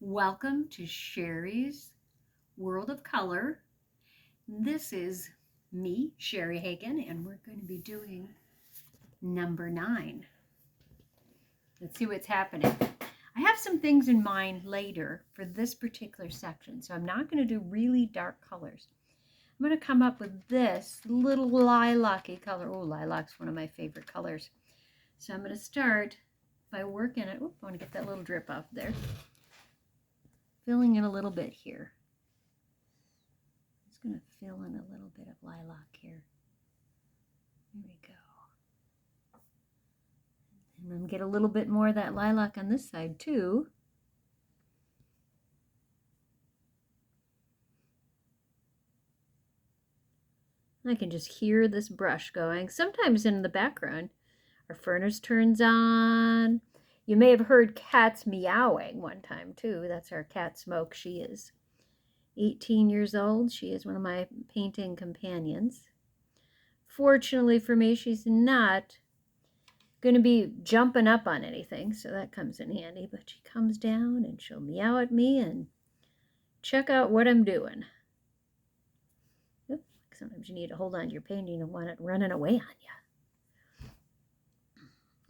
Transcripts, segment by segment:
Welcome to Sherry's World of Color. This is me, Sherry Hagen, and we're going to be doing number 9. Let's see what's happening. I have some things in mind later for this particular section, so I'm not going to do really dark colors. I'm going to come up with this little lilac-y color. Oh, lilac's one of my favorite colors. So I'm going to start by working it. Oop, I want to get that little drip off there. Filling in a little bit here. I'm just going to fill in a little bit of lilac here. There we go. And then get a little bit more of that lilac on this side too. I can just hear this brush going. Sometimes in the background, our furnace turns on. You may have heard cats meowing one time too. That's our cat Smoke. She is 18 years old. She is one of my painting companions. Fortunately for me, she's not going to be jumping up on anything, so that comes in handy. But she comes down and she'll meow at me and check out what I'm doing. Oop, sometimes you need to hold on to your painting and want it running away on you.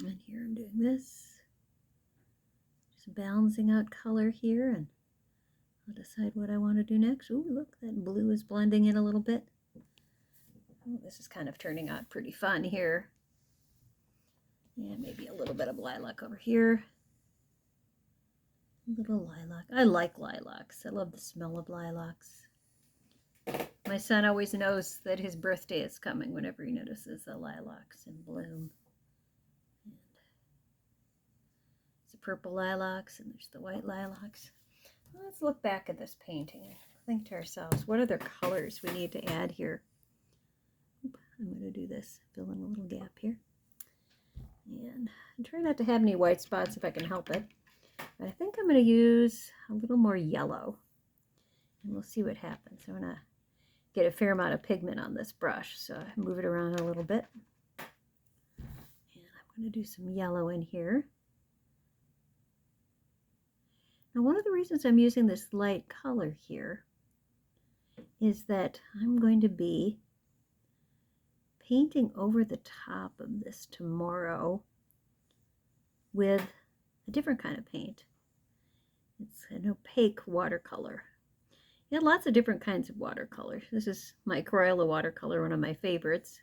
And here I'm doing this. Just balancing out color here, and I'll decide what I want to do next. Ooh, look, that blue is blending in a little bit. Oh, this is kind of turning out pretty fun here. And maybe a little bit of lilac over here. A little lilac. I like lilacs. I love the smell of lilacs. My son always knows that his birthday is coming whenever he notices the lilacs in bloom. And there's the purple lilacs and there's the white lilacs. Well, let's look back at this painting and think to ourselves, what other colors we need to add here? Oop, I'm going to do this. Fill in a little gap here. And try not to have any white spots if I can help it. But I think I'm going to use a little more yellow. And we'll see what happens. I'm going to get a fair amount of pigment on this brush. So I move it around a little bit. And I'm going to do some yellow in here. Now, one of the reasons I'm using this light color here is that I'm going to be painting over the top of this tomorrow with a different kind of paint. It's an opaque watercolor. You have lots of different kinds of watercolors. This is my Crayola watercolor, one of my favorites.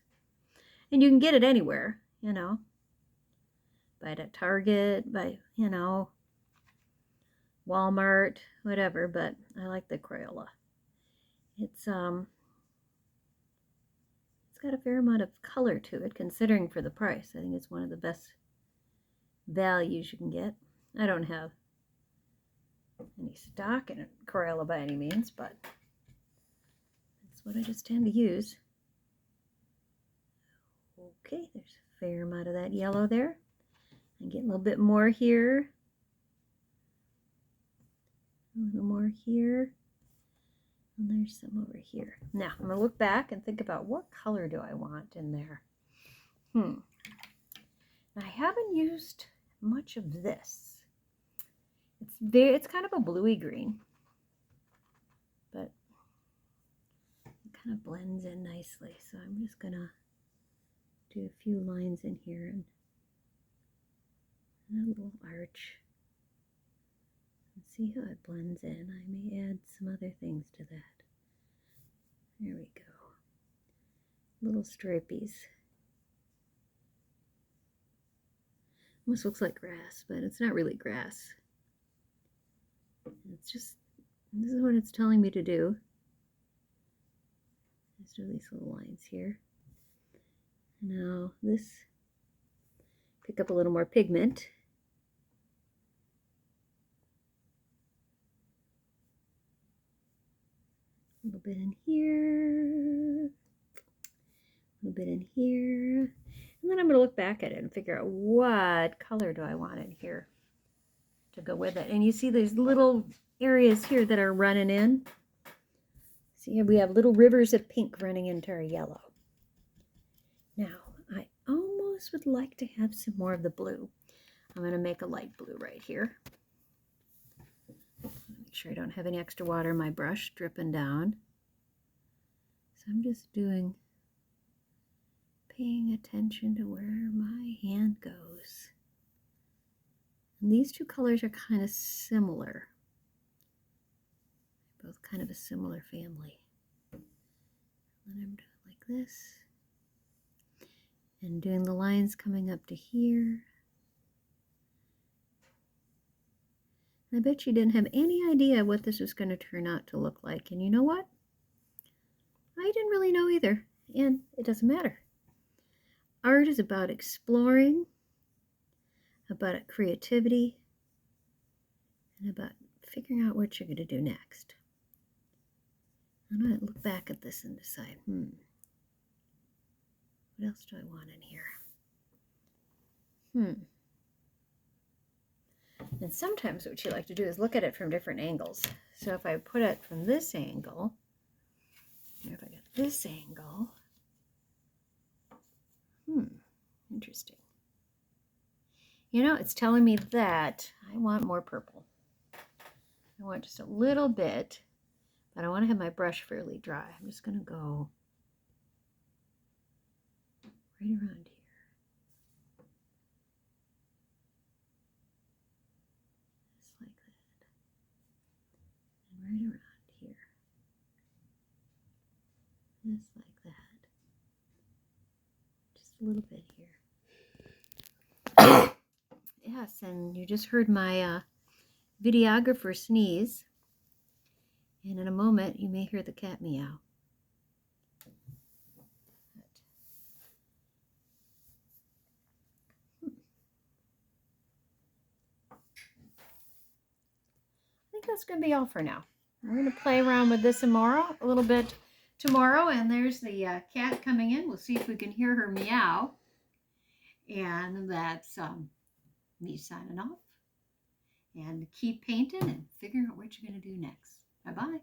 And you can get it anywhere, you know. Buy it at Target, buy, you know, Walmart, whatever, but I like the Crayola. It's got a fair amount of color to it, considering for the price. I think it's one of the best values you can get. I don't have any stock in Crayola by any means, but that's what I just tend to use. Okay, there's a fair amount of that yellow there. I get a little bit more here. A little more here. And there's some over here. Now, I'm going to look back and think about what color do I want in there. I haven't used much of this. It's kind of a bluey green, but it kind of blends in nicely. So I'm just going to do a few lines in here and a little arch. See how it blends in. I may add some other things to that. There we go. Little stripies. Almost looks like grass, but it's not really grass. It's just, this is what it's telling me to do. Let's do these little lines here. Now this, pick up a little more pigment. A little bit in here, a little bit in here, and then I'm going to look back at it and figure out what color do I want in here to go with it. And you see these little areas here that are running in. See here we have little rivers of pink running into our yellow. Now I almost would like to have some more of the blue. I'm going to make a light blue right here. sure I don't have any extra water in my brush dripping down. So I'm just paying attention to where my hand goes. And these two colors are kind of similar. Both kind of a similar family. And I'm doing like this. And doing the lines coming up to here. I bet you didn't have any idea what this was going to turn out to look like. And you know what? I didn't really know either. And it doesn't matter. Art is about exploring, about creativity, and about figuring out what you're going to do next. I'm going to look back at this and decide, what else do I want in here? And sometimes what you like to do is look at it from different angles. So if I put it from this angle, or if I got this angle, interesting. You know, it's telling me that I want more purple. I want just a little bit, but I want to have my brush fairly dry. I'm just going to go right around here. Just like that. And right around here. Just like that. Just a little bit here. Yes, and you just heard my videographer sneeze. And in a moment, you may hear the cat meow. I think that's going to be all for now. We're going to play around with this a little bit tomorrow. And there's the cat coming in. We'll see if we can hear her meow. And that's me signing off. And keep painting and figuring out what you're going to do next. Bye-bye.